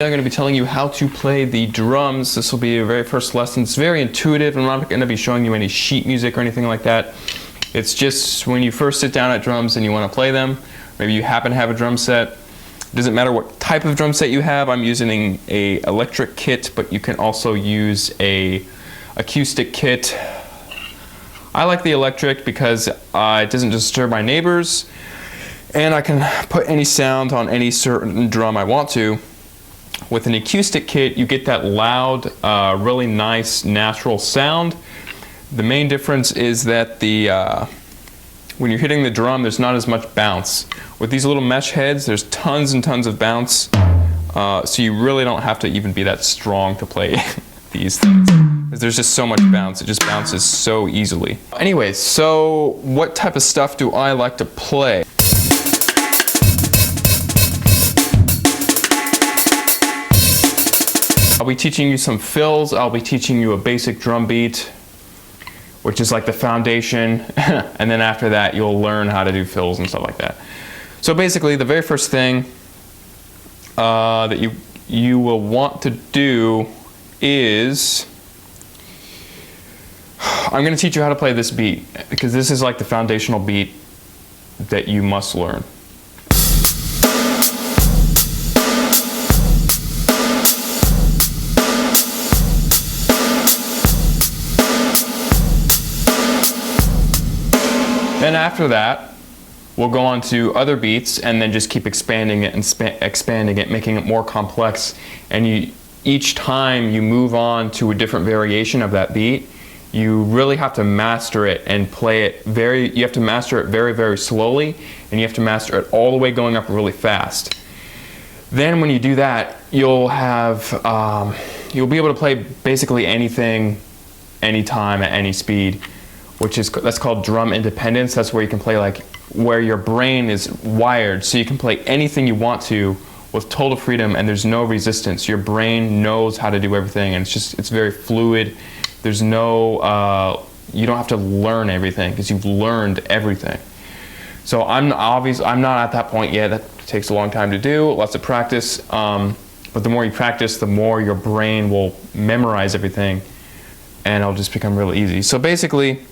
I'm going to be telling you how to play the drums. This will be your very first lesson. It's very intuitive. I'm not going to be showing you any sheet music or anything like that. It's just when you first sit down at drums and you want to play them, maybe you happen to have a drum set. It doesn't matter what type of drum set you have. I'm using a electric kit, but you can also use a acoustic kit. I like the electric because it doesn't disturb my neighbors, and I can put any sound on any certain drum I want to. With an acoustic kit, you get that loud, really nice, natural sound. The main difference is that when you're hitting the drum, there's not as much bounce. With these little mesh heads, there's tons and tons of bounce, so you really don't have to even be that strong to play these things. There's just so much bounce, it just bounces so easily. Anyways, so what type of stuff do I like to play? I'll be teaching you some fills. I'll be teaching you a basic drum beat, which is like the foundation, and then after that you'll learn how to do fills and stuff like that. So basically the very first thing that you will want to do is, I'm going to teach you how to play this beat, because this is like the foundational beat that you must learn. Then after that, we'll go on to other beats and then just keep expanding it and expanding it, making it more complex. And each time you move on to a different variation of that beat, you really have to master it and play it you have to master it very, very slowly, and you have to master it all the way going up really fast. Then when you do that, you'll be able to play basically anything, anytime, at any speed. That's called drum independence. That's where you can play like where your brain is wired, so you can play anything you want to with total freedom, and there's no resistance. Your brain knows how to do everything, and it's very fluid. There's no you don't have to learn everything because you've learned everything. So I'm not at that point yet. That takes a long time to do, lots of practice. But the more you practice, the more your brain will memorize everything, and it'll just become really easy. So basically,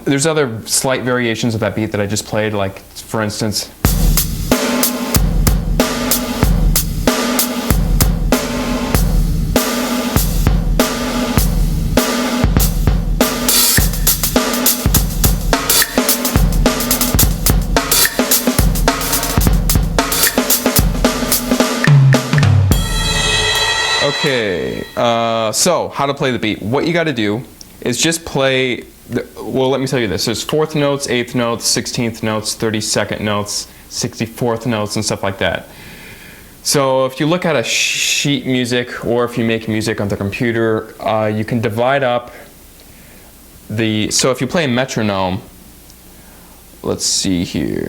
there's other slight variations of that beat that I just played, like for instance. Okay, so how to play the beat. What you got to do is just play. Well, let me tell you this. There's 4th notes, 8th notes, 16th notes, 32nd notes, 64th notes, and stuff like that. So if you look at a sheet music, or if you make music on the computer, you can divide up so if you play a metronome, let's see here.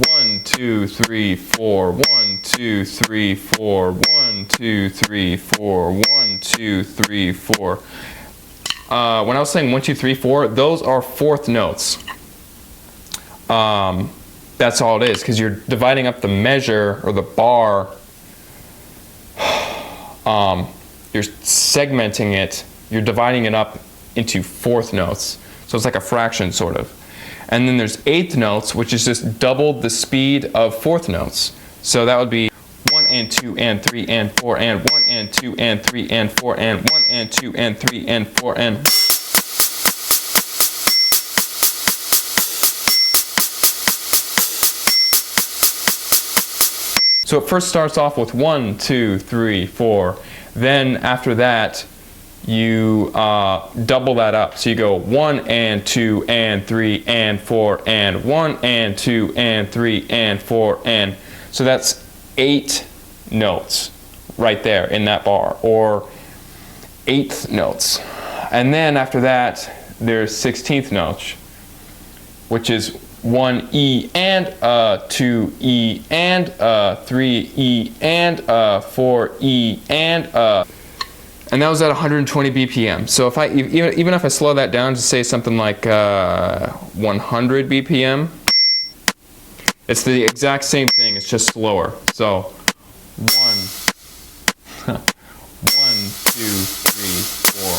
1, 2, 3, 4, 1, 2, 3, 4, 1, 2, 3, 4, 1, 2, 3, 4. When I was saying 1, 2, 3, 4, those are 4th notes. That's all it is, because you're dividing up the measure, or the bar, you're segmenting it, you're dividing it up into 4th notes. So it's like a fraction, sort of. And then there's 8th notes, which is just double the speed of 4th notes. So that would be 1 and 2 and 3 and 4 and 1 and 2 and 3 and 4 and 1 and 2 and 3 and 4 and. So it first starts off with 1, 2, 3, 4. Then after that, you double that up. So you go 1 and 2 and 3 and 4 and 1 and 2 and 3 and 4 and. So that's 8 notes right there in that bar, or 8th notes. And then after that, there's 16th notes, which is 1 E and 2 E and 3 E and 4 E and. And that was at 120 BPM. So if even if I slow that down to say something like 100 BPM, It's the exact same thing, it's just slower. So 1, 1, 2, 3, 4, 1,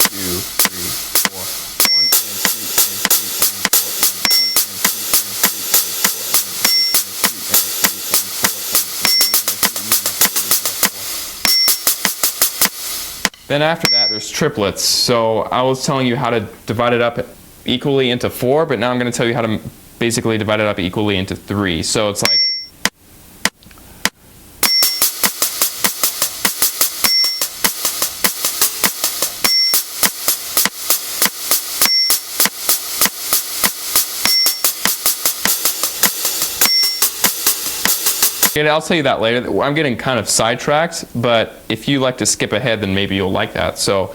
2, 3, 4, 1 and 2 and 3 and 4 and 1 and 2 and 3 and 4 and 1 and 2 and 3 and 4 and 3 and 4. Then after that there's triplets. So I was telling you how to divide it up equally into 4, but now I'm going to tell you how to basically divide it up equally into 3. So it's like I'll tell you that later. I'm getting kind of sidetracked, but if you like to skip ahead, then maybe you'll like that. So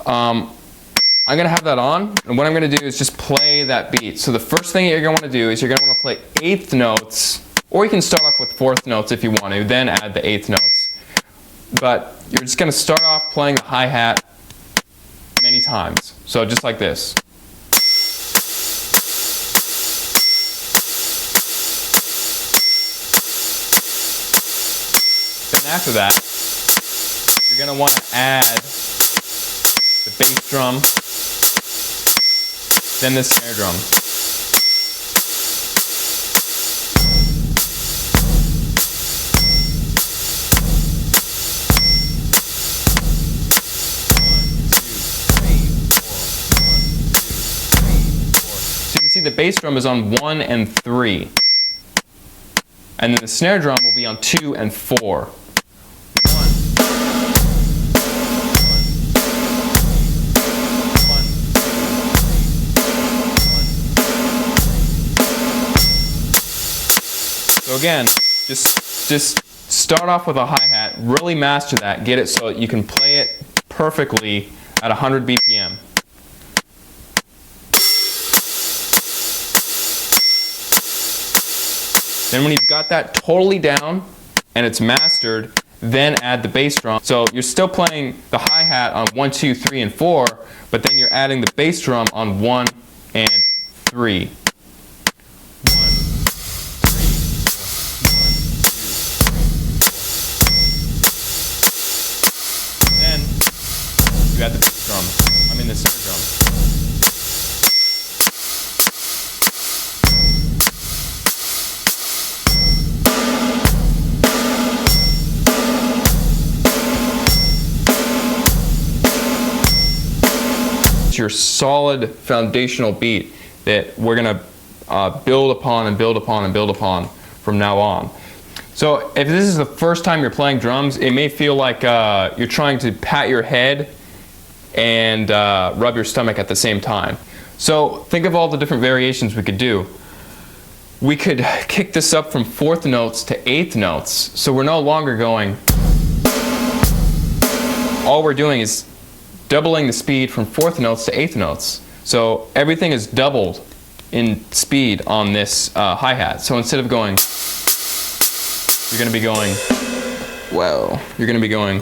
I'm going to have that on, and what I'm going to do is just play that beat. So the first thing you're going to want to do is you're going to want to play 8th notes, or you can start off with 4th notes if you want to, then add the 8th notes. But you're just going to start off playing the hi-hat many times. So just like this. Then after that, you're going to want to add the bass drum, then the snare drum. So you can see the bass drum is on 1 and 3. And then the snare drum will be on 2 and 4. So again, just start off with a hi-hat, really master that, get it so you can play it perfectly at 100 BPM. Then when you've got that totally down and it's mastered, then add the bass drum. So you're still playing the hi-hat on 1, 2, 3, and 4, but then you're adding the bass drum on 1 and 3. You add the bass drum, the snare drum. It's your solid foundational beat that we're going to build upon and build upon and build upon from now on. So if this is the first time you're playing drums, it may feel like you're trying to pat your head and rub your stomach at the same time. So think of all the different variations we could do. We could kick this up from 4th notes to 8th notes. So we're no longer going. All we're doing is doubling the speed from 4th notes to 8th notes. So everything is doubled in speed on this hi-hat. So instead of going, you're going to be going, well, you're going to be going.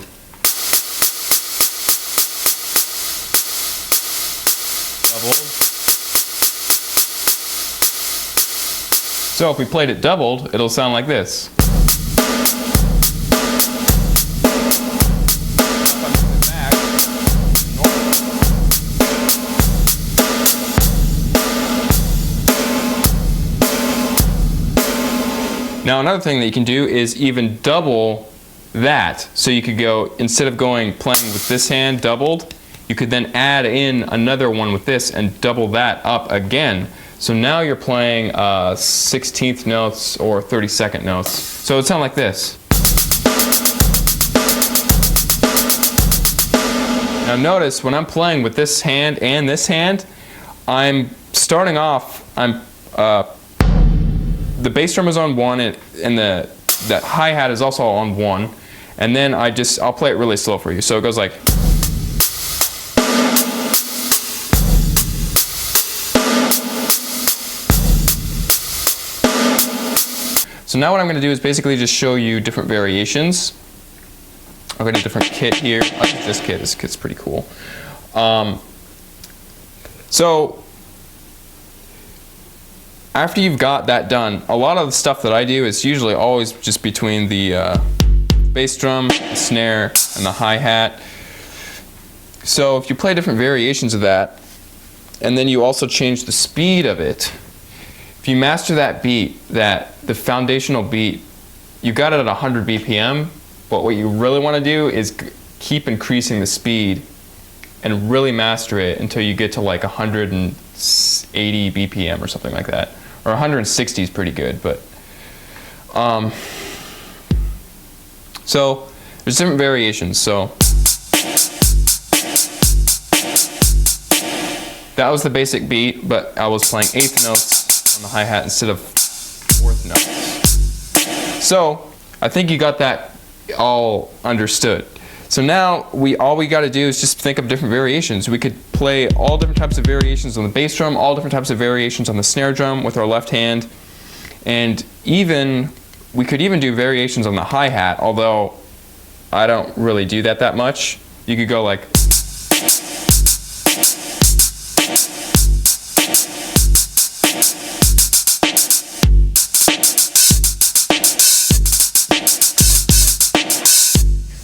So if we played it doubled, it'll sound like this. Now another thing that you can do is even double that. So you could go, instead of playing with this hand doubled, you could then add in another one with this and double that up again. So now you're playing 16th notes or 32nd notes. So it would sound like this. Now notice when I'm playing with this hand and this hand, I'm starting off, the bass drum is on 1 and the hi-hat is also on 1. And then I'll play it really slow for you. So it goes like. So now what I'm going to do is basically just show you different variations. I've got a different kit here. I think this kit. This kit's pretty cool. So after you've got that done, a lot of the stuff that I do is usually always just between the bass drum, the snare, and the hi-hat. So if you play different variations of that, and then you also change the speed of it, if you master that beat, the foundational beat, you got it at 100 BPM, but what you really want to do is keep increasing the speed and really master it until you get to like 180 BPM or something like that. Or 160 is pretty good, but so there's different variations. So that was the basic beat, but I was playing eighth notes on the hi-hat instead of fourth notes. So I think you got that all understood. So now all we got to do is just think of different variations. We could play all different types of variations on the bass drum, all different types of variations on the snare drum with our left hand, and we could even do variations on the hi-hat, although I don't really do that much. You could go like,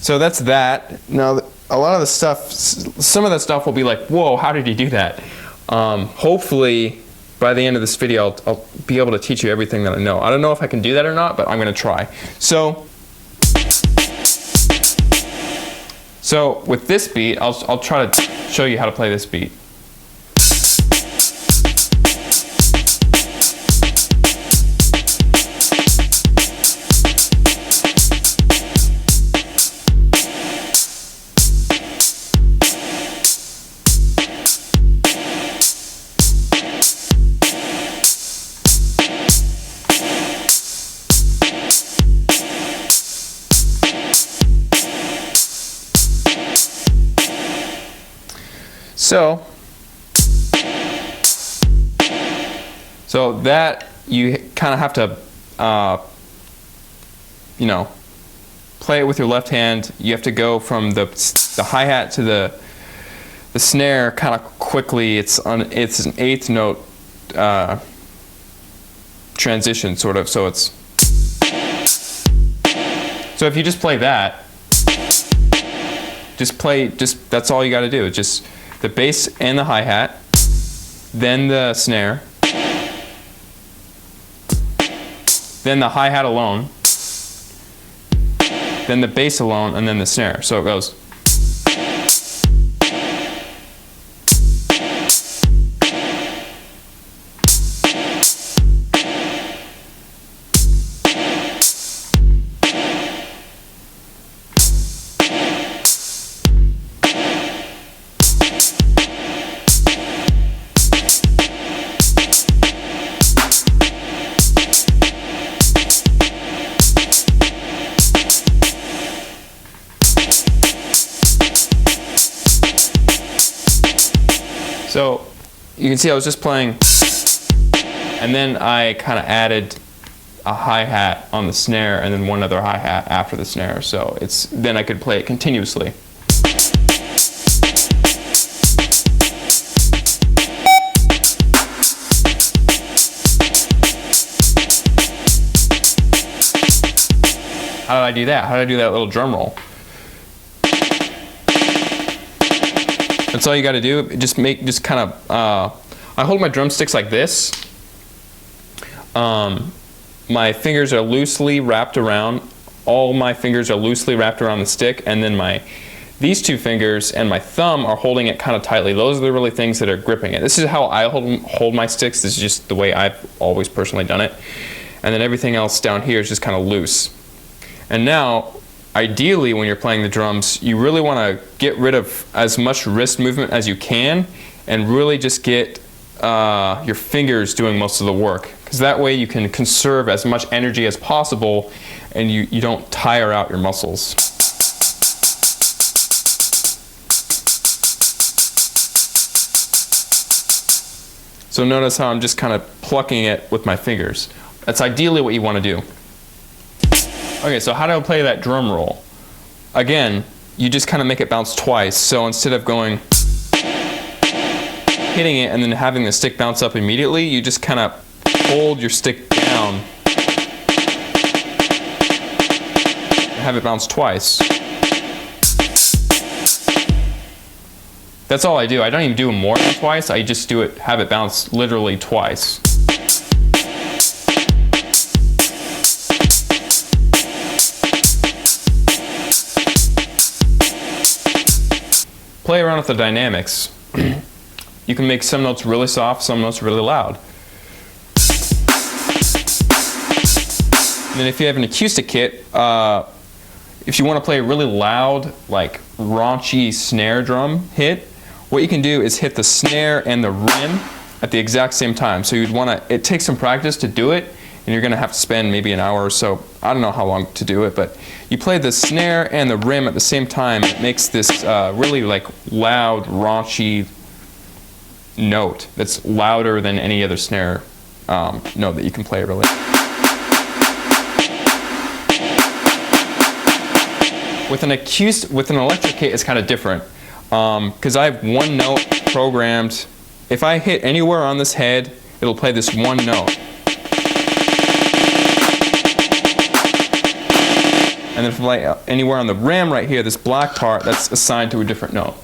so that's that. Now, a lot of the stuff, some of the stuff will be like, whoa, how did you do that? Hopefully, by the end of this video, I'll be able to teach you everything that I know. I don't know if I can do that or not, but I'm going to try. So with this beat, I'll try to show you how to play this beat. So that you kind of have to, play it with your left hand. You have to go from the hi-hat to the snare kind of quickly. It's an eighth note transition, sort of. So if you just play that, that's all you got to do. It's just the bass and the hi-hat, then the snare, then the hi-hat alone, then the bass alone, and then the snare. So it goes. So you can see I was just playing, and then I kind of added a hi-hat on the snare and then one other hi-hat after the snare. So then I could play it continuously. How did I do that? How did I do that little drum roll? That's all you got to do. Just kind of. I hold my drumsticks like this. My fingers are loosely wrapped around. All my fingers are loosely wrapped around the stick, and then these two fingers and my thumb are holding it kind of tightly. Those are the really things that are gripping it. This is how I hold my sticks. This is just the way I've always personally done it. And then everything else down here is just kind of loose. And now, ideally, when you're playing the drums, you really want to get rid of as much wrist movement as you can and really just get your fingers doing most of the work. Because that way you can conserve as much energy as possible and you don't tire out your muscles. So notice how I'm just kind of plucking it with my fingers. That's ideally what you want to do. Okay, so how do I play that drum roll? Again, you just kind of make it bounce twice. So instead of hitting it and then having the stick bounce up immediately, you just kind of hold your stick down and have it bounce twice. That's all I do. I don't even do it more than twice. I just do it, have it bounce literally twice. Play around with the dynamics. You can make some notes really soft, some notes really loud. And then if you have an acoustic kit, if you want to play a really loud, like raunchy snare drum hit, what you can do is hit the snare and the rim at the exact same time. So you'd want to, it takes some practice to do it, and you're going to have to spend maybe an hour or so. I don't know how long to do it, but you play the snare and the rim at the same time. It makes this really like loud, raunchy note that's louder than any other snare note that you can play really. With an electric kit, it's kind of different because I have one note programmed. If I hit anywhere on this head, it'll play this one note. And then if I play anywhere on the rim right here, this black part, that's assigned to a different note.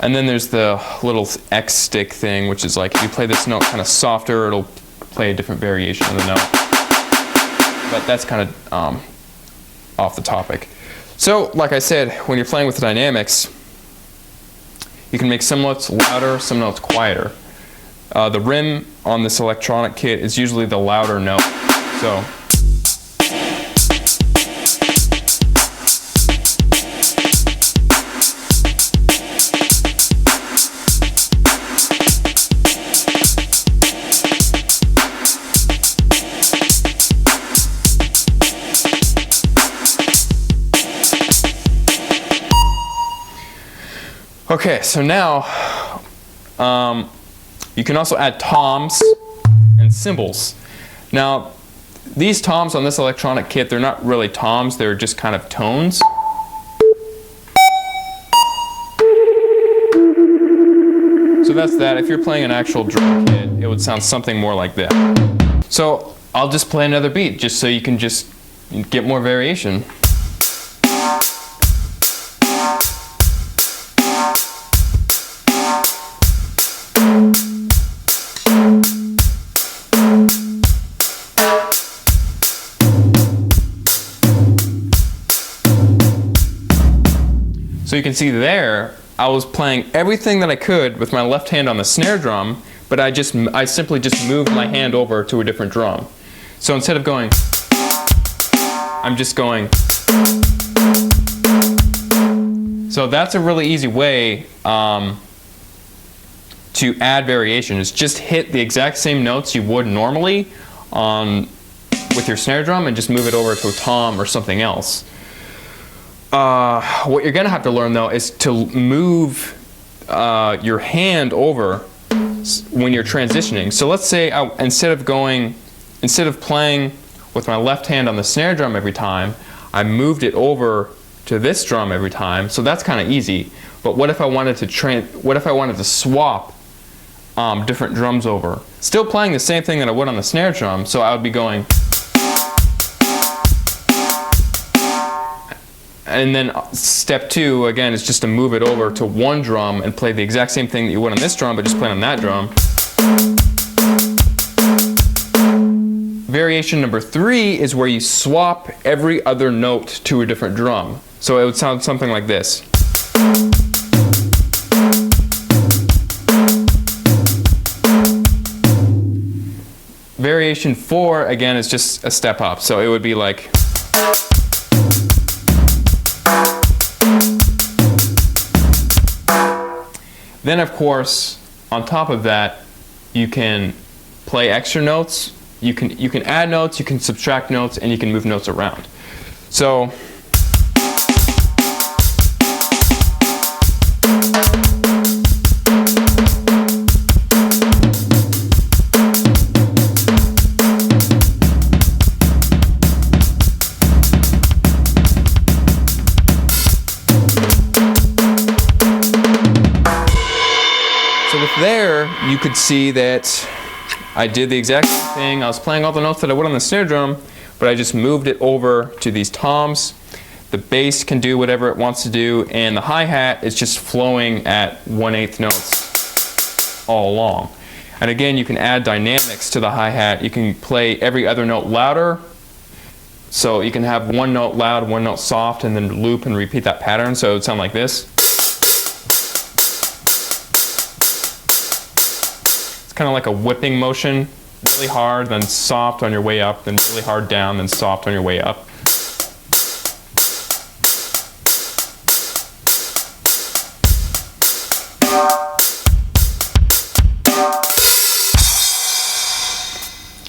And then there's the little X stick thing, which is like if you play this note kind of softer, it'll play a different variation of the note. But that's kind of off the topic. So, like I said, when you're playing with the dynamics, you can make some notes louder, some notes quieter. The rim on this electronic kit is usually the louder note. So, okay, so now you can also add toms and cymbals. Now, these toms on this electronic kit, they're not really toms, they're just kind of tones. So that's that. If you're playing an actual drum kit, it would sound something more like that. So I'll just play another beat just so you can just get more variation. So you can see there, I was playing everything that I could with my left hand on the snare drum, but I simply just moved my hand over to a different drum. So instead of going, I'm just going. So that's a really easy way to add variation, is just hit the exact same notes you would normally with your snare drum and just move it over to a tom or something else. What you're going to have to learn though is to move your hand over when you're transitioning. So let's say instead of playing with my left hand on the snare drum every time, I moved it over to this drum every time. So that's kind of easy. But what if I wanted to swap different drums over? Still playing the same thing that I would on the snare drum. So I would be going. And then step 2, again, is just to move it over to one drum and play the exact same thing that you would on this drum, but just play on that drum. Variation number 3 is where you swap every other note to a different drum. So it would sound something like this. Variation 4, again, is just a step up. So it would be like. Then, of course, on top of that, you can play extra notes. You can add notes, you can subtract notes, and you can move notes around. So, you could see that I did the exact same thing. I was playing all the notes that I would on the snare drum, but I just moved it over to these toms. The bass can do whatever it wants to do, and the hi-hat is just flowing at 1/8 notes all along. And again, you can add dynamics to the hi-hat. You can play every other note louder, so you can have one note loud, one note soft, and then loop and repeat that pattern, so it would sound like this. It's kind of like a whipping motion, really hard, then soft on your way up, then really hard down, then soft on your way up.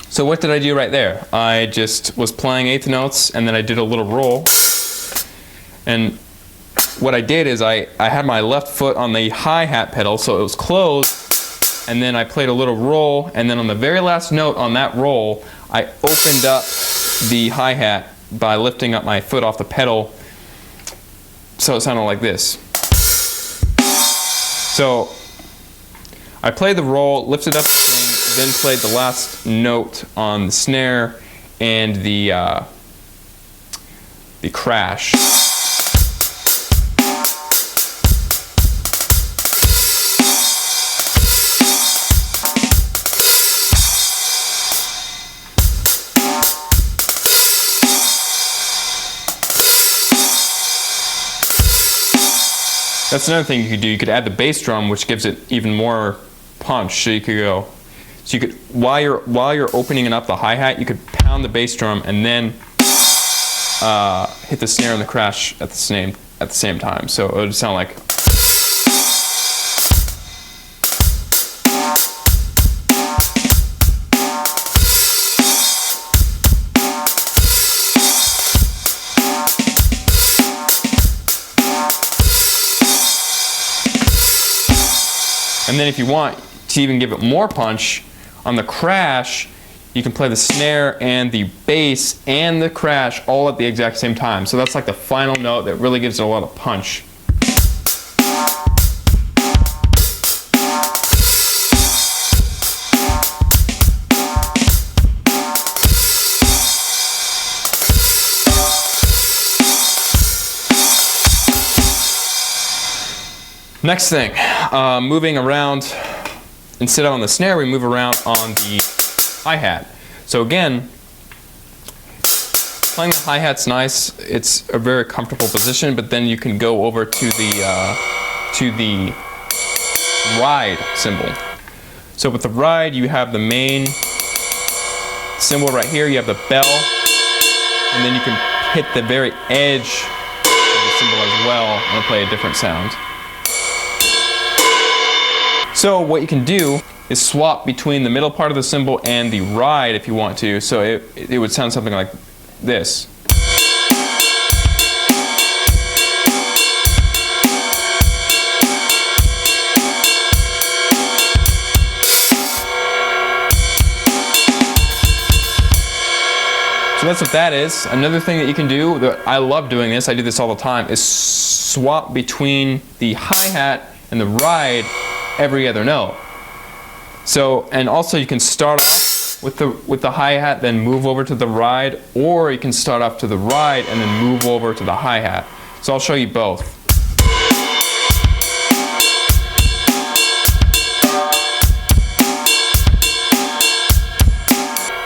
So what did I do right there? I just was playing eighth notes, and then I did a little roll. And what I did is I had my left foot on the hi-hat pedal, so it was closed, and then I played a little roll, and then on the very last note on that roll, I opened up the hi-hat by lifting up my foot off the pedal, so it sounded like this. So I played the roll, lifted up the thing, then played the last note on the snare and the crash. That's another thing you could do. You could add the bass drum, which gives it even more punch. So you could go. So you could, while you're opening up the hi-hat, you could pound the bass drum and then hit the snare and the crash at the same time. So it would sound like. And then if you want to even give it more punch, on the crash, you can play the snare and the bass and the crash all at the exact same time. So that's like the final note that really gives it a lot of punch. Next thing, moving around. Instead of on the snare, we move around on the hi-hat. So again, playing the hi-hat's nice. It's a very comfortable position, but then you can go over to the ride cymbal. So with the ride, you have the main cymbal right here. You have the bell, and then you can hit the very edge of the cymbal as well and play a different sound. So what you can do is swap between the middle part of the cymbal and the ride if you want to. So it would sound something like this. So that's what that is. Another thing that you can do, that I love doing this, I do this all the time, is swap between the hi-hat and the ride every other note. So, and also you can start off with the hi-hat, then move over to the ride, or you can start off to the ride and then move over to the hi-hat. So I'll show you both.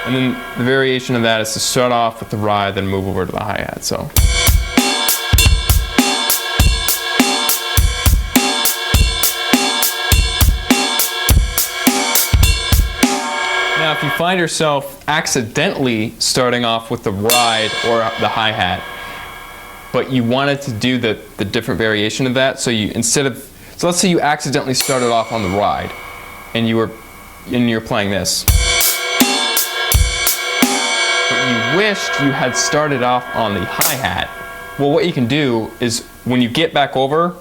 And then the variation of that is to start off with the ride, then move over to the hi-hat. So. Now, if you find yourself accidentally starting off with the ride or the hi-hat, but you wanted to do the different variation of that, so you so let's say you accidentally started off on the ride, and you're playing this, but you wished you had started off on the hi-hat. Well, what you can do is when you get back over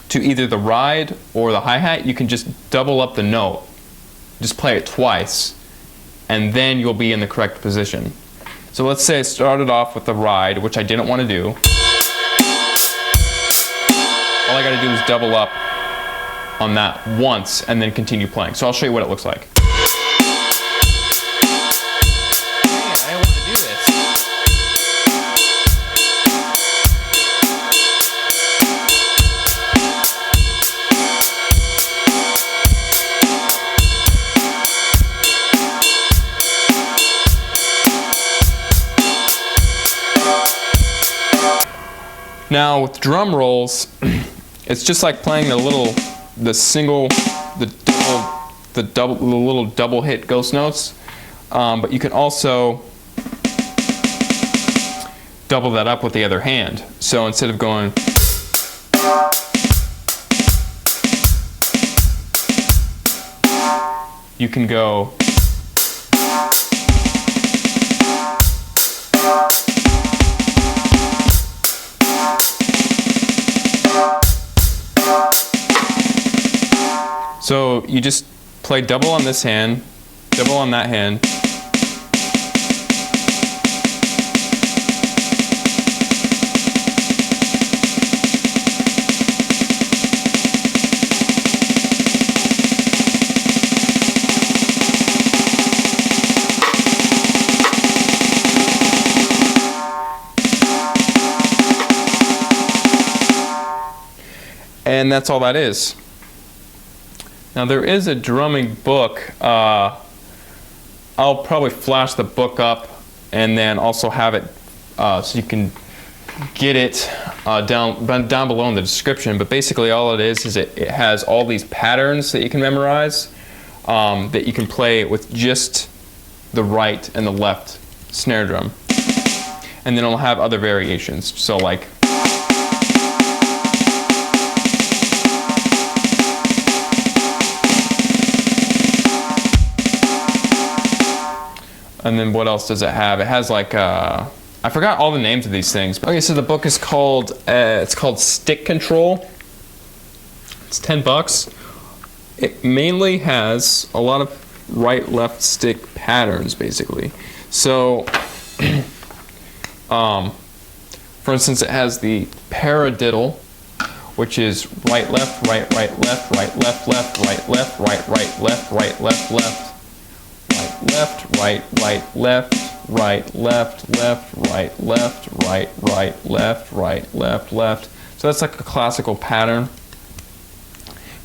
to either the ride or the hi-hat, you can just double up the note. Just play it twice, and then you'll be in the correct position. So let's say I started off with the ride, which I didn't want to do. All I got to do is double up on that once and then continue playing. So I'll show you what it looks like. I want to do this. Now with drum rolls, it's just like playing the little double hit ghost notes, but you can also double that up with the other hand. So instead of going you can go so you just play double on this hand, double on that hand. And that's all that is. Now there is a drumming book. I'll probably flash the book up and then also have it so you can get it down below in the description. But basically all it is it has all these patterns that you can memorize that you can play with just the right and the left snare drum. And then it'll have other variations. So like and then what else does it have? It has like I forgot all the names of these things. Okay, so the book is called it's called Stick Control. It's $10. It mainly has a lot of right-left stick patterns, basically. So, for instance, it has the paradiddle, which is right, left, right, right, left, right, left, left, right, left, right, right, left, right, left, left. Left, right, right, left, right, left, left, right, left, right, right, left, right, left, left. So that's like a classical pattern.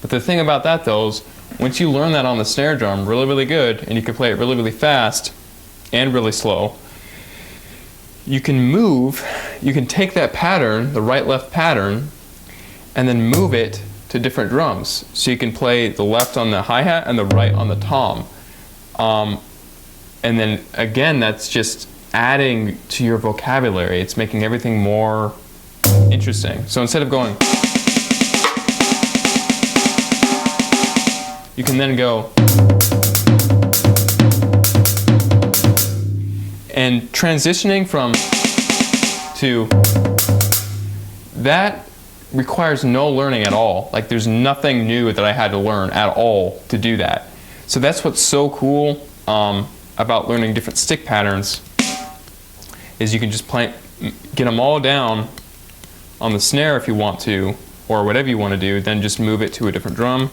But the thing about that though is once you learn that on the snare drum really, really good, and you can play it really, really fast and really slow, you can take that pattern, the right-left pattern, and then move it to different drums. So you can play the left on the hi-hat and the right on the tom. And then again, that's just adding to your vocabulary. It's making everything more interesting. So instead of going, you can then go, and transitioning from to that requires no learning at all. Like there's nothing new that I had to learn at all to do that. So that's what's so cool about learning different stick patterns, is you can just get them all down on the snare if you want to, or whatever you want to do, then just move it to a different drum.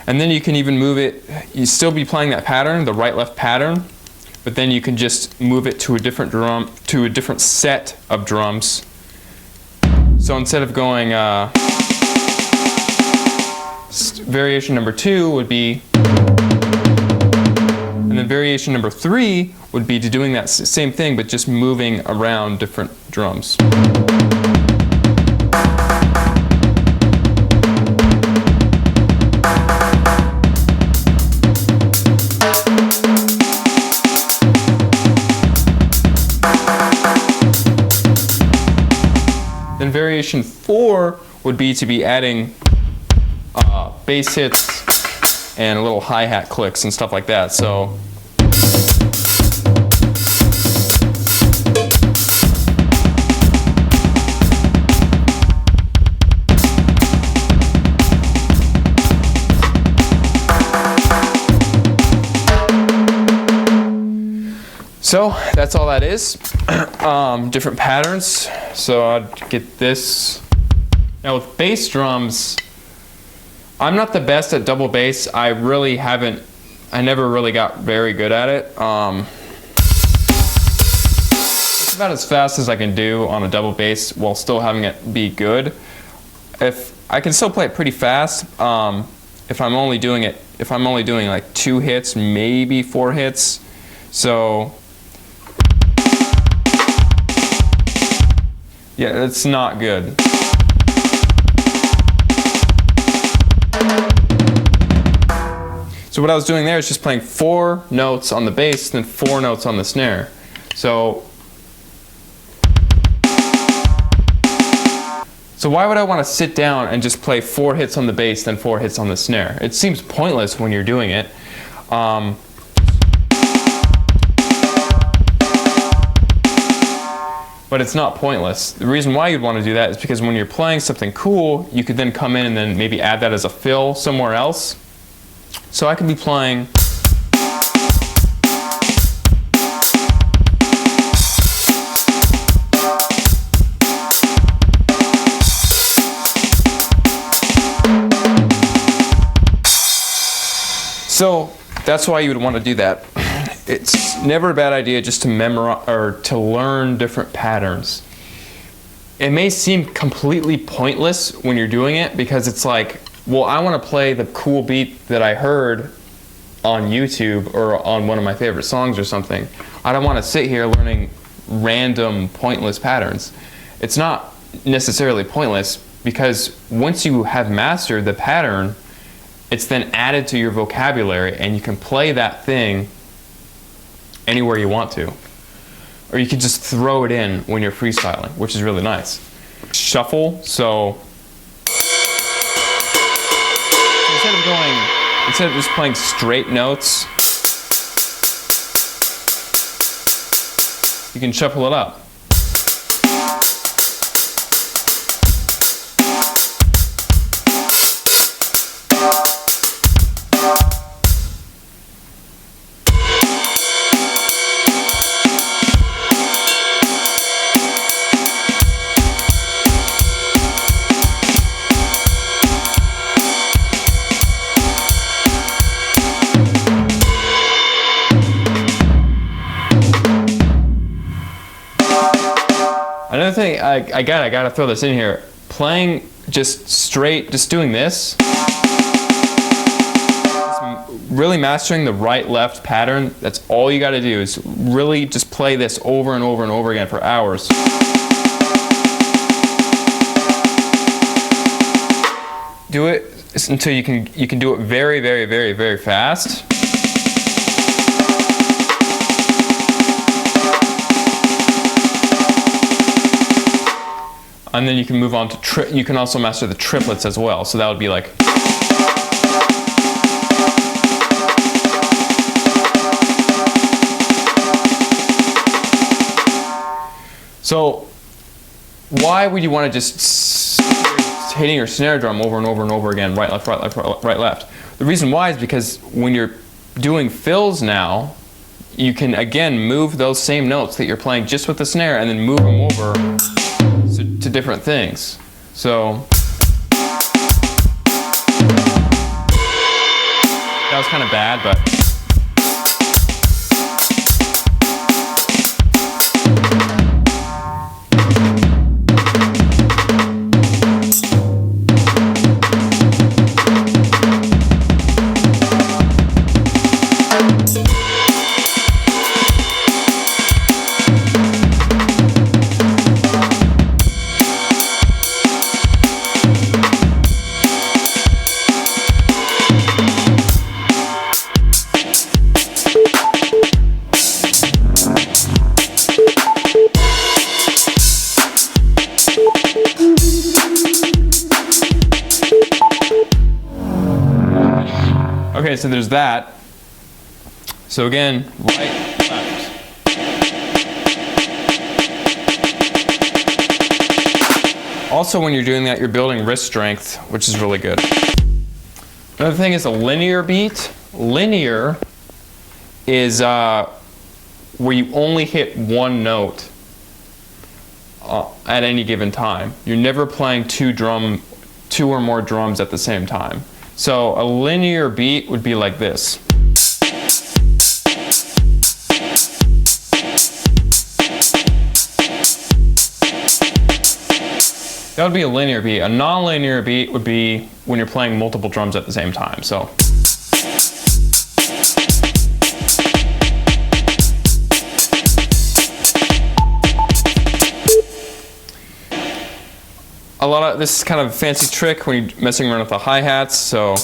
And then you can even move it, you still be playing that pattern, the right-left pattern, but then you can just move it to a different drum, to a different set of drums. So instead of going, variation number 2 would be, and then variation number 3 would be to doing that same thing, but just moving around different drums. Then variation 4 would be to be adding bass hits and little hi-hat clicks and stuff like that. So So that's all that is. Different patterns. So I'd get this. Now with bass drums, I'm not the best at double bass. I never really got very good at it. It's about as fast as I can do on a double bass while still having it be good. If I can still play it pretty fast, if I'm only doing like 2 hits, maybe 4 hits. So yeah, it's not good. So what I was doing there is just playing 4 notes on the bass, then 4 notes on the snare. So why would I want to sit down and just play 4 hits on the bass, then 4 hits on the snare? It seems pointless when you're doing it. But it's not pointless. The reason why you'd want to do that is because when you're playing something cool, you could then come in and then maybe add that as a fill somewhere else. So I could be playing so that's why you would want to do that. It's never a bad idea just to memorize or to learn different patterns. It may seem completely pointless when you're doing it because it's like, well, I want to play the cool beat that I heard on YouTube or on one of my favorite songs or something. I don't want to sit here learning random pointless patterns. It's not necessarily pointless because once you have mastered the pattern, it's then added to your vocabulary and you can play that thing anywhere you want to. Or you can just throw it in when you're freestyling, which is really nice. Shuffle, so instead of just playing straight notes, you can shuffle it up. Another thing, I gotta throw this in here. Playing just straight, just doing this, really mastering the right-left pattern, that's all you gotta do is really just play this over and over and over again for hours. Do it until you can do it very, very, very, very fast. And then you can move on to you can also master the triplets as well. So that would be like. So why would you want to just hitting your snare drum over and over and over again, right, left, right, left, right, left? The reason why is because when you're doing fills now, you can again move those same notes that you're playing just with the snare and then move them over to different things. So that was kind of bad, but okay, so there's that. So again, right, left. Also, when you're doing that, you're building wrist strength, which is really good. Another thing is a linear beat. Linear is where you only hit one note at any given time. You're never playing two or more drums at the same time. So a linear beat would be like this. That would be a linear beat. A non-linear beat would be when you're playing multiple drums at the same time. So. This is kind of a fancy trick when you're messing around with the hi-hats, so.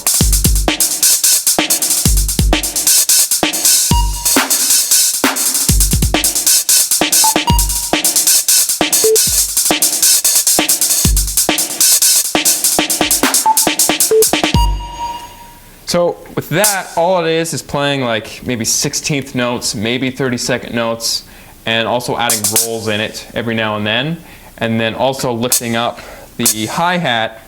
So with that, all it is playing like maybe 16th notes, maybe 32nd notes, and also adding rolls in it every now and then also lifting up the hi-hat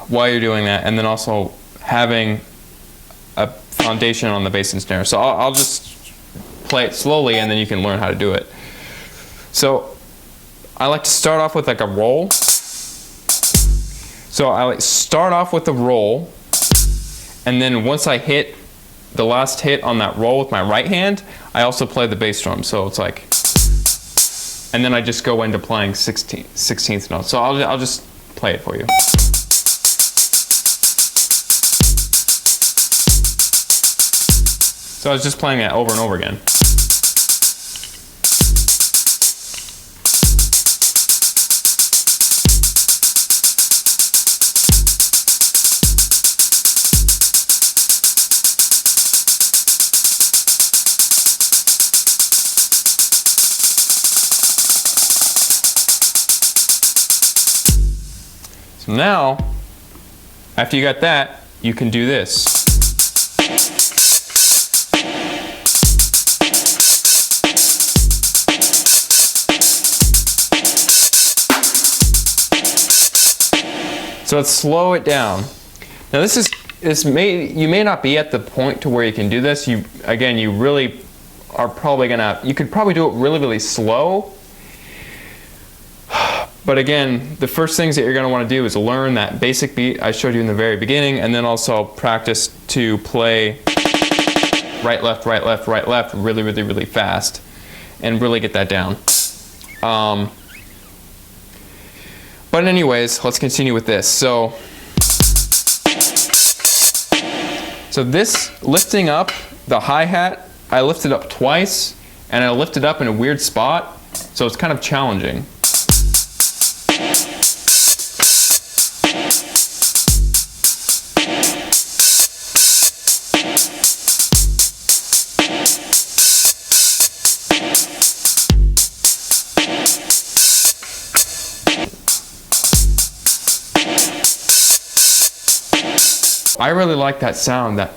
while you're doing that, and then also having a foundation on the bass and snare. So I'll just play it slowly and then you can learn how to do it. So I like to start off with like a roll. So I like start off with the roll, and then once I hit the last hit on that roll with my right hand, I also play the bass drum. So it's like, and then I just go into playing 16th notes. So I'll just play it for you. So I was just playing that over and over again. So now, after you got that, you can do this. So let's slow it down. Now you may not be at the point to where you can do this. You really are probably you could probably do it really, really slow. But again, the first things that you're going to want to do is learn that basic beat I showed you in the very beginning, and then also practice to play right, left, right, left, right, left really, really, really fast, and really get that down. But anyways, let's continue with this. So this lifting up the hi-hat, I lift it up twice, and I lift it up in a weird spot, so it's kind of challenging. I really like that sound, that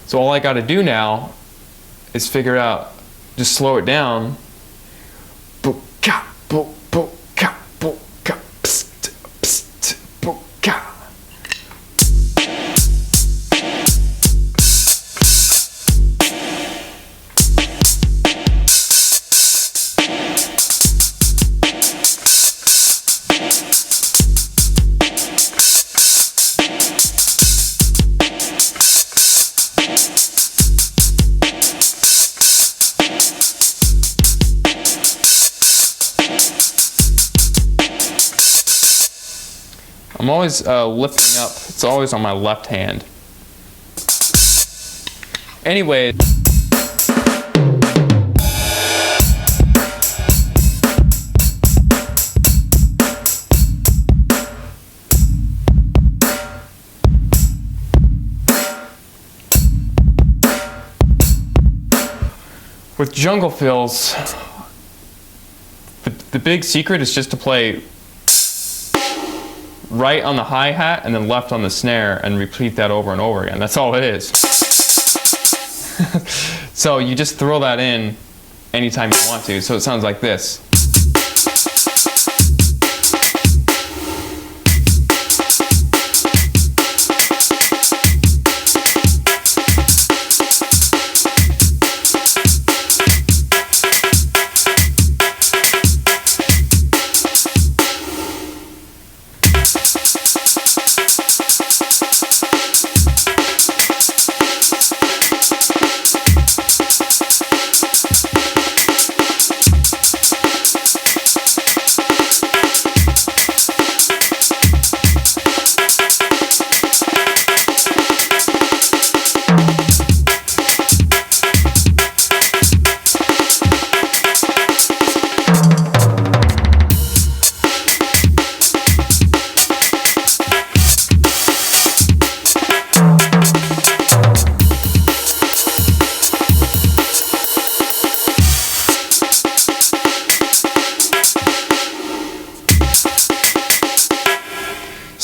so all I got to do now is figure out, just slow it down. I'm always lifting up. It's always on my left hand. Anyway. With jungle fills, the big secret is just to play right on the hi-hat and then left on the snare and repeat that over and over again. That's all it is. So you just throw that in anytime you want to. So it sounds like this.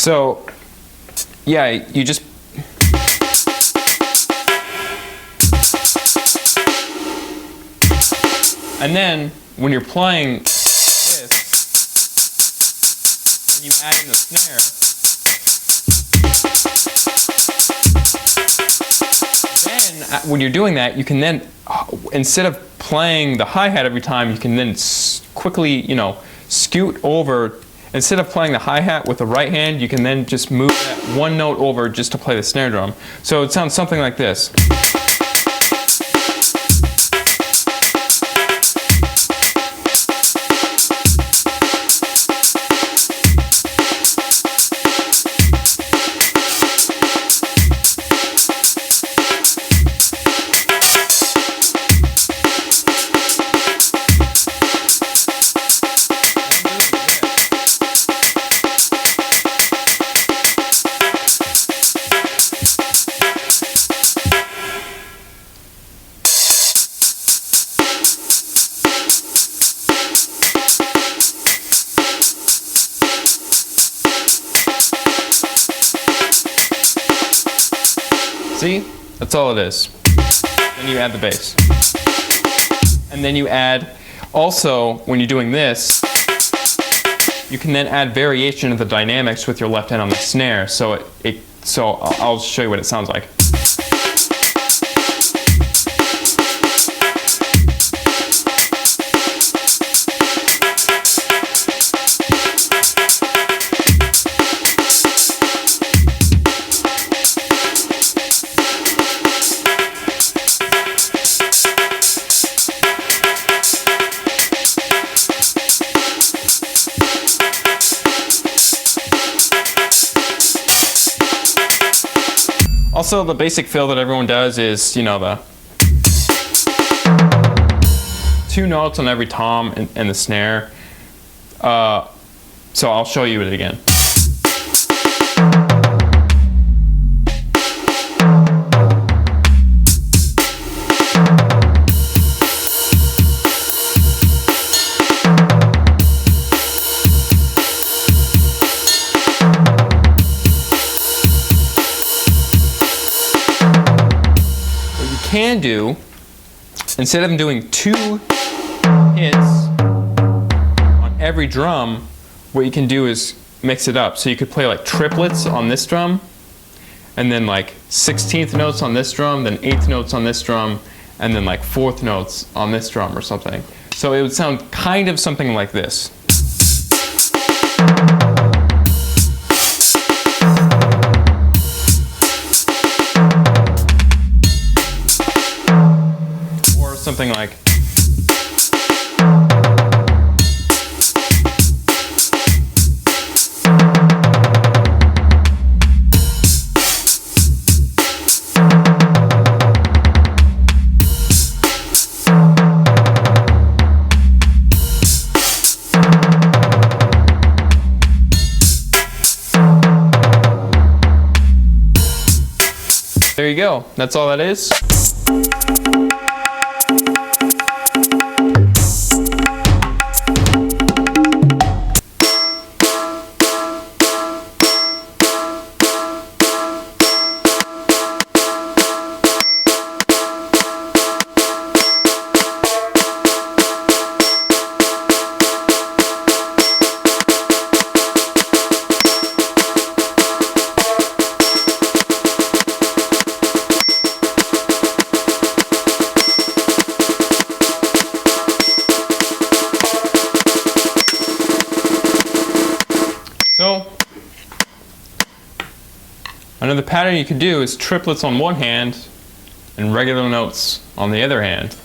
So, yeah, you just and then when you're playing this, when you add in the snare, then when you're doing that, you can then, instead of playing the hi-hat every time, you can then quickly, scoot over. Instead of playing the hi-hat with the right hand, you can then just move that one note over just to play the snare drum. So it sounds something like this. See? That's all it is. Then you add the bass. And then you add, also, when you're doing this, you can then add variation of the dynamics with your left hand on the snare. So I'll show you what it sounds like. Also, the basic fill that everyone does is, the 2 notes on every tom and the snare. So I'll show you it again. Can do, instead of doing 2 hits on every drum, what you can do is mix it up. So you could play like triplets on this drum, and then like 16th notes on this drum, then 8th notes on this drum, and then like 4th notes on this drum or something. So it would sound kind of something like this. Something like there you go. That's all that is. So, another pattern you can do is triplets on one hand and regular notes on the other hand.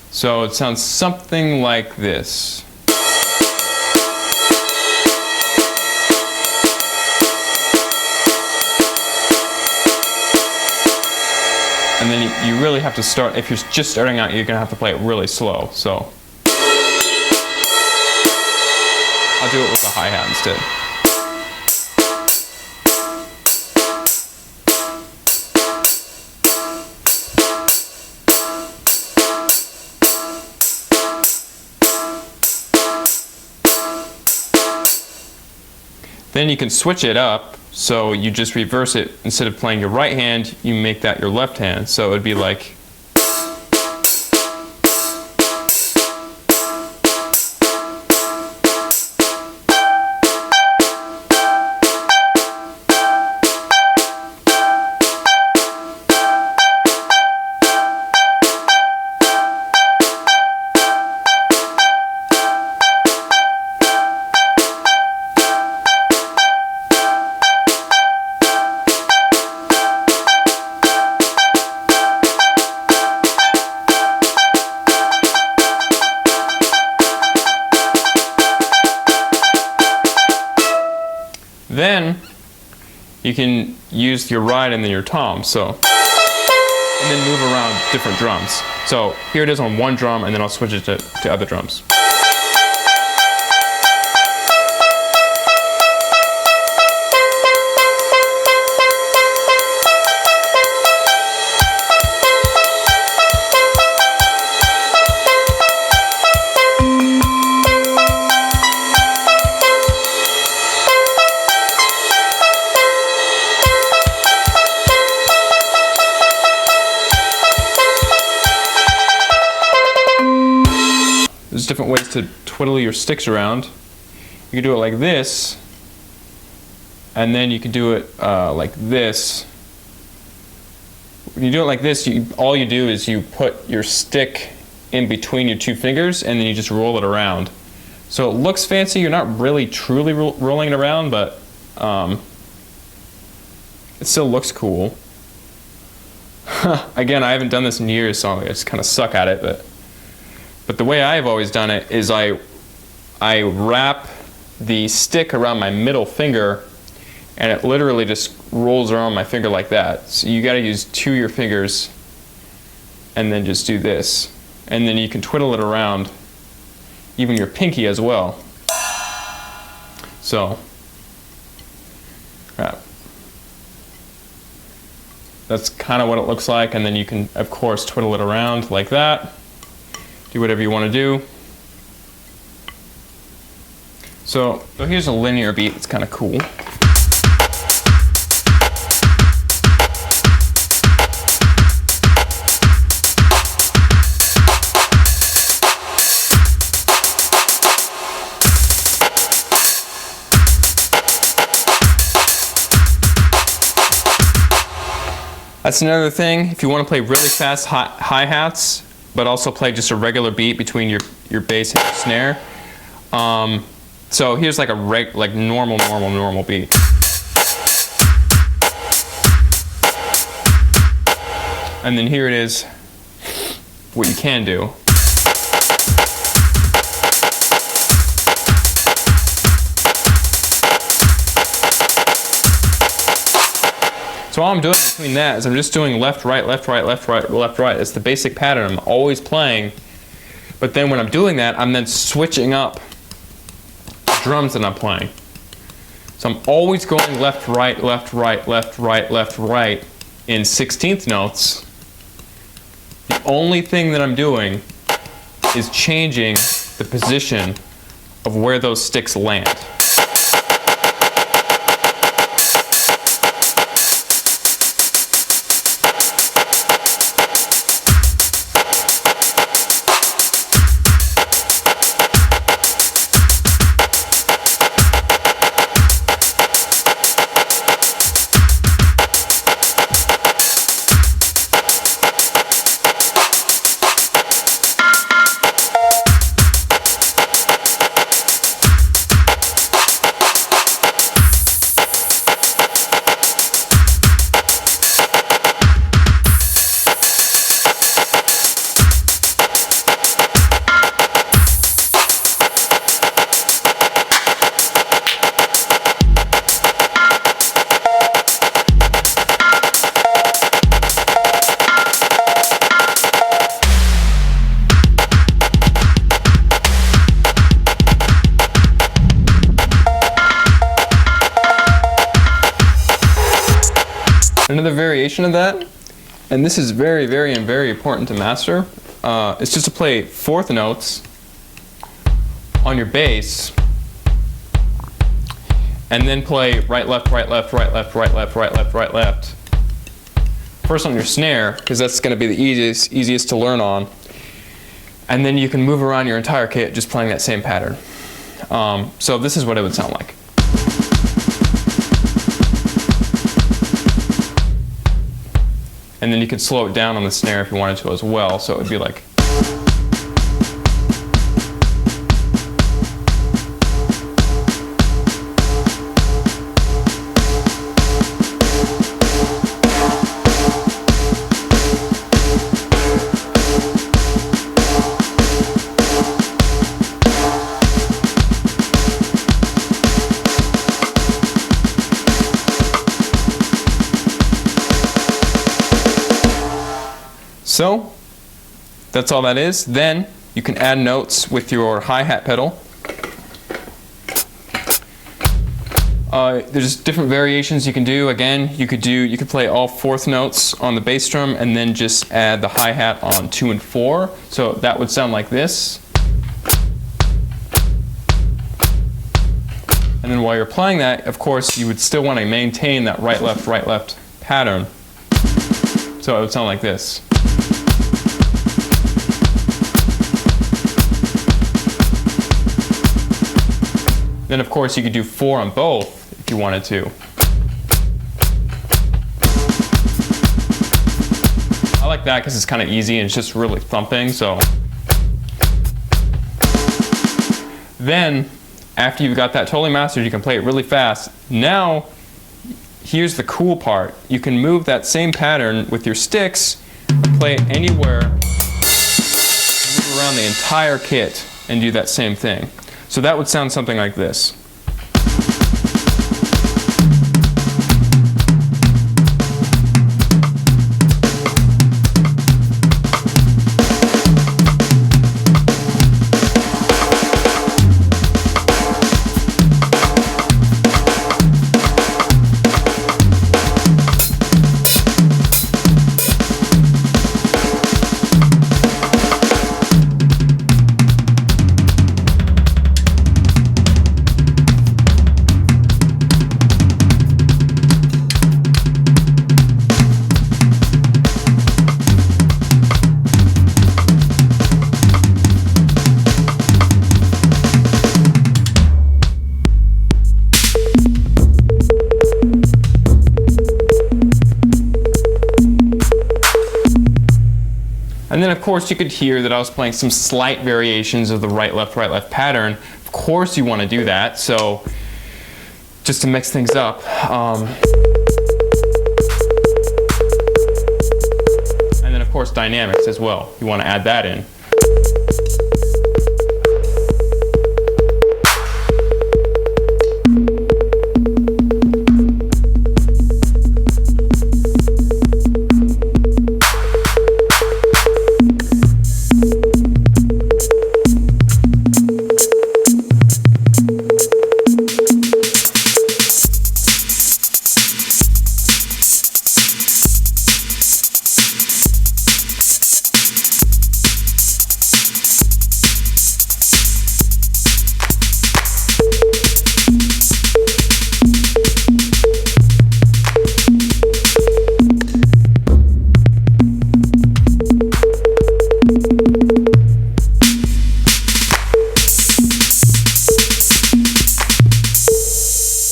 So it sounds something like this. And then you really have to start, if you're just starting out, you're going to have to play it really slow. So I'll do it with the hi-hat instead. Then you can switch it up, so you just reverse it. Instead of playing your right hand, you make that your left hand. So it would be like. Then you can use your ride and then your tom, so, and then move around different drums. So here it is on one drum, and then I'll switch it to other drums. There's different ways to twiddle your sticks around. You can do it like this, and then you can do it like this. When you do it like this, all you do is you put your stick in between your two fingers, and then you just roll it around. So it looks fancy. You're not really truly rolling it around, but it still looks cool. Again, I haven't done this in years, so I just kind of suck at it, But the way I've always done it is I wrap the stick around my middle finger, and it literally just rolls around my finger like that. So you got to use two of your fingers and then just do this. And then you can twiddle it around, even your pinky as well. So, that's kind of what it looks like. And then you can, of course, twiddle it around like that. Do whatever you want to do. So here's a linear beat that's kind of cool. That's another thing. If you want to play really fast hi-hats, but also play just a regular beat between your bass and your snare. So here's like a normal beat. And then here it is, what you can do. So all I'm doing between that is I'm just doing left, right, left, right, left, right, left, right. It's the basic pattern I'm always playing. But then when I'm doing that, I'm then switching up the drums that I'm playing. So I'm always going left, right, left, right, left, right, left, right in 16th notes. The only thing that I'm doing is changing the position of where those sticks land. Another variation of that, and this is very, very, and very important to master, is just to play fourth notes on your bass, and then play right, left, right, left, right, left, right, left, right, left, right, left. First on your snare, because that's going to be the easiest to learn on. And then you can move around your entire kit just playing that same pattern. So this is what it would sound like. And then you could slow it down on the snare if you wanted to as well, so it would be like. So that's all that is. Then you can add notes with your hi-hat pedal. There's different variations you can do. Again, you could play all fourth notes on the bass drum and then just add the hi-hat on 2 and 4. So that would sound like this. And then while you're playing that, of course, you would still want to maintain that right, left pattern. So it would sound like this. Then of course you could do 4 on both if you wanted to. I like that because it's kind of easy and it's just really thumping, so. Then, after you've got that totally mastered, you can play it really fast. Now, here's the cool part. You can move that same pattern with your sticks and play it anywhere, move around the entire kit and do that same thing. So that would sound something like this. And then of course you could hear that I was playing some slight variations of the right, left pattern. Of course you want to do that, so just to mix things up. And then of course dynamics as well. You want to add that in.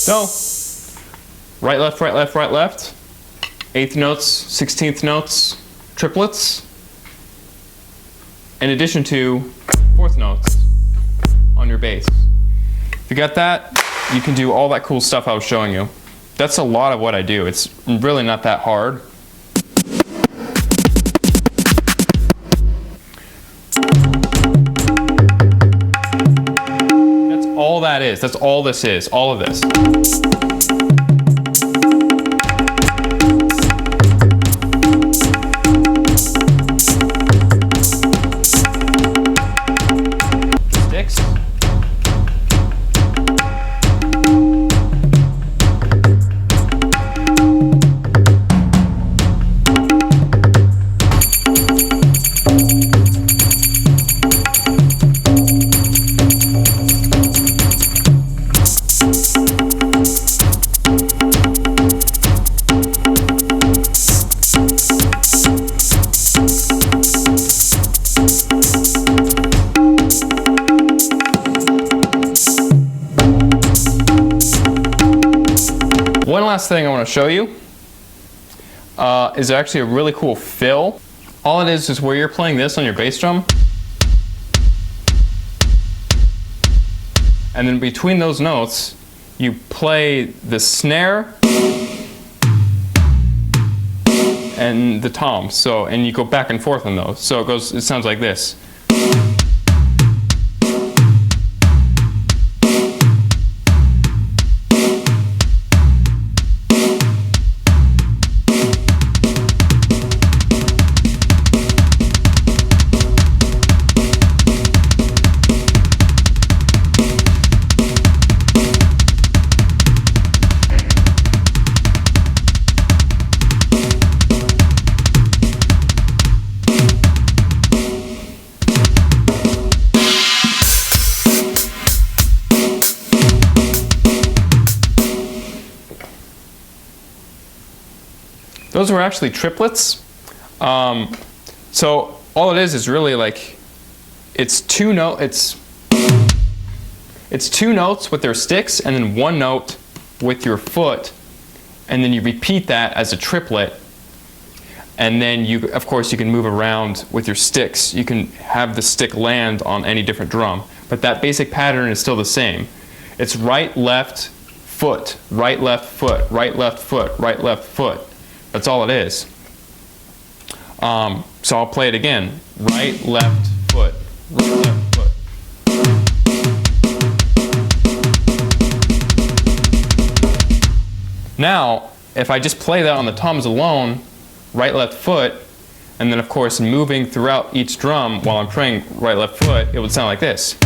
So, right, left, 8th notes, 16th notes, triplets, in addition to 4th notes on your bass. If you got that, you can do all that cool stuff I was showing you. That's a lot of what I do. It's really not that hard. That's all that is. That's all this is. All of this. one last thing I want to show you is actually a really cool fill. All it is where you're playing this on your bass drum, and then between those notes you play the snare and the toms. So, and you go back and forth on those. So it sounds like this. Those were actually triplets. So all it is really like it's two notes with their sticks and then one note with your foot, and then you repeat that as a triplet. And then of course you can move around with your sticks. You can have the stick land on any different drum, but that basic pattern is still the same. It's right, left, foot, right, left, foot, right, left, foot, right, left, foot. That's all it is. So I'll play it again. Right, left, foot, right, left, foot. Now, if I just play that on the toms alone, right, left, foot, and then of course moving throughout each drum while I'm playing right, left, foot, it would sound like this.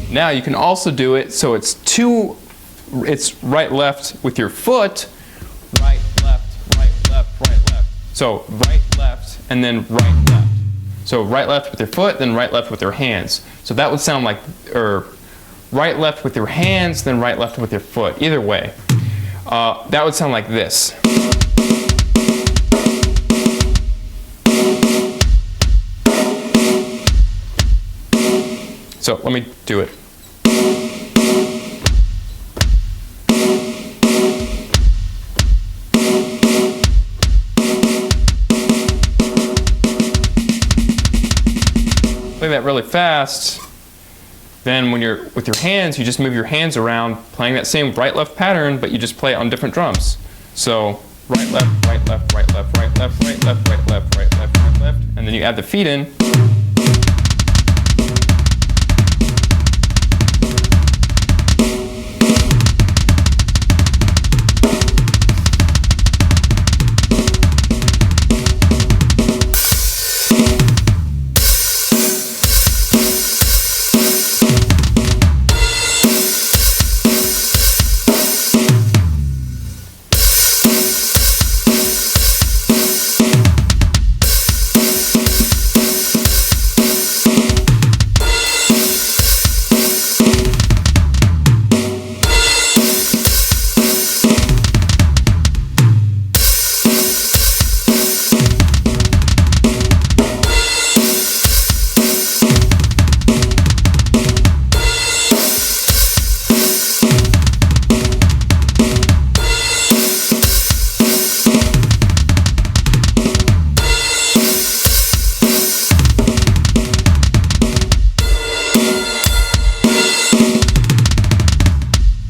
Now you can also do it so it's right, left with your foot, right, left, right, left, right, left. So right, left, and then right, left. So right, left with your foot, then right, left with your hands. So that would sound like, or right, left with your hands, then right, left with your foot. Either way, that would sound like this. So let me do it. Play that really fast. Then when you're with your hands, you just move your hands around, playing that same right-left pattern, but you just play it on different drums. So right, left, right, left, right, left, right, left, right, left, right, left, right, left, right, left, and then you add the feet in.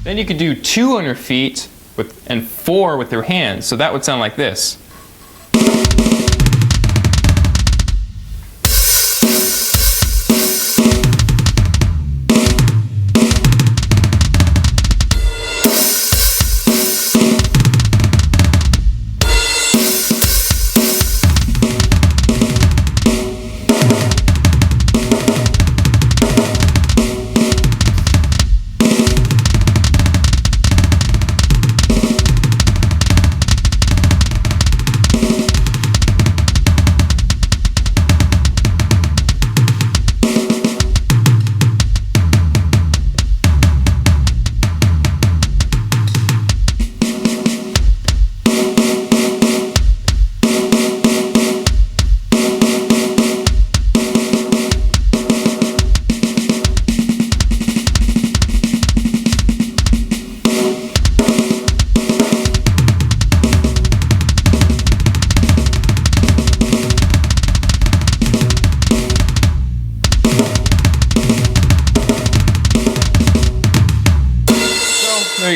Then you could do 2 on your feet and 4 with your hands. So that would sound like this.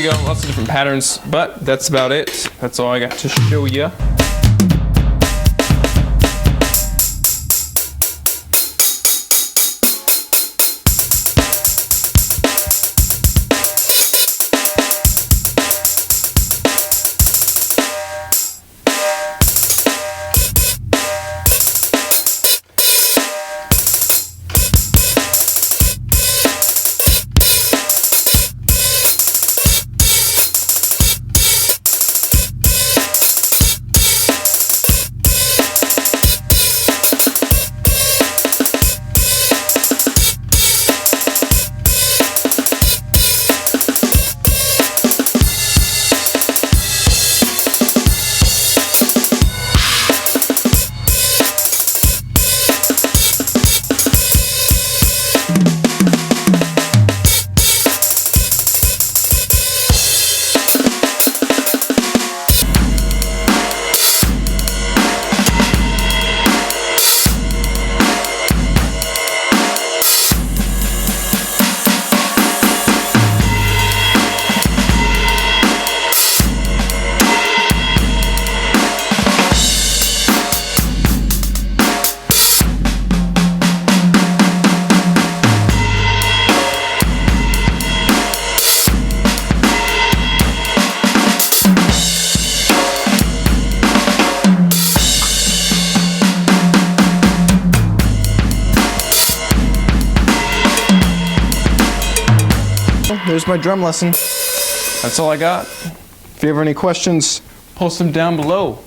there you go, lots of different patterns, but that's about it. That's all I got to show you. There's my drum lesson. That's all I got. If you have any questions, post them down below.